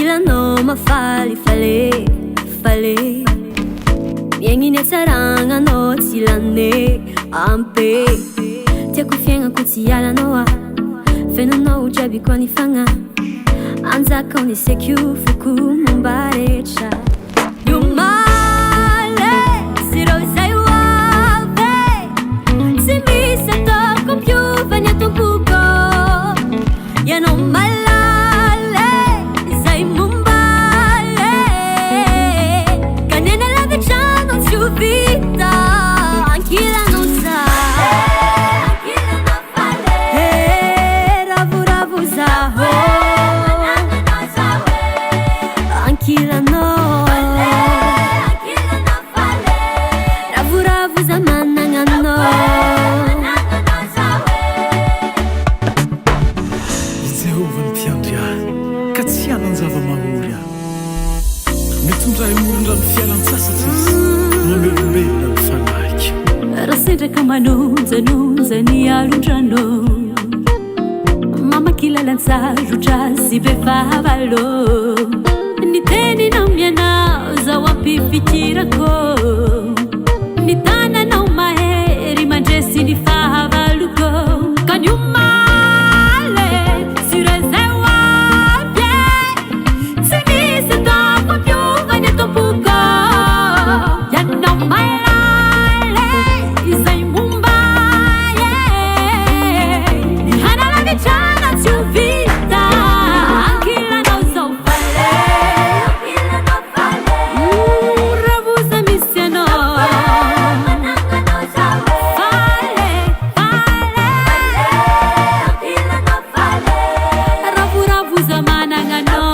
kila noma fale miegny ny tsaragna anao tsy lane ampe tiako fiaigna ko tsy ialanao a fenanao jiaby koa ny fagna anjakao ny sekio foko momba rehetra niomale sireo zay hoave tsy misy ataoko mpiova ny atompoko ianao malale zay mombale kanena lavitrano tsy ho vita ankilanao za ravoravo zaho ankilanao ravoravo za managnanao Jehovah mpiandry ahy ka tsy hanan zava-mamory ahy mety ndray moron-drano fialan-tsasatra izy mamelombelona mifanahiky raha sendraka manonjanonja ny alondrano mamakilalan-tsarotra sy vehivavalo ny teninao mianao zao ampifikirako ny tananao mahery mandresy ny fahavaloko ka ny omaly sira zay hoavy tsy misy ataoko ampiova ny atompoko ianao malale izay momba ny hanalavitrana tsy ho vita ankilanao zao fale ravoza misy anao ravoravoza managnanao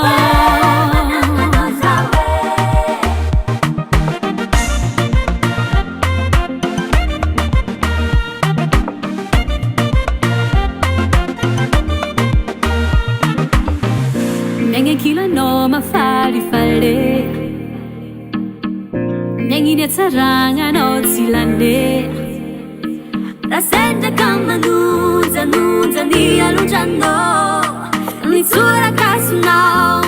miagny ankilanao mafalifale miagny ny atsaragnanao tsy lane raha sendraka manonjanonja ny alondranao ny tsorakasonao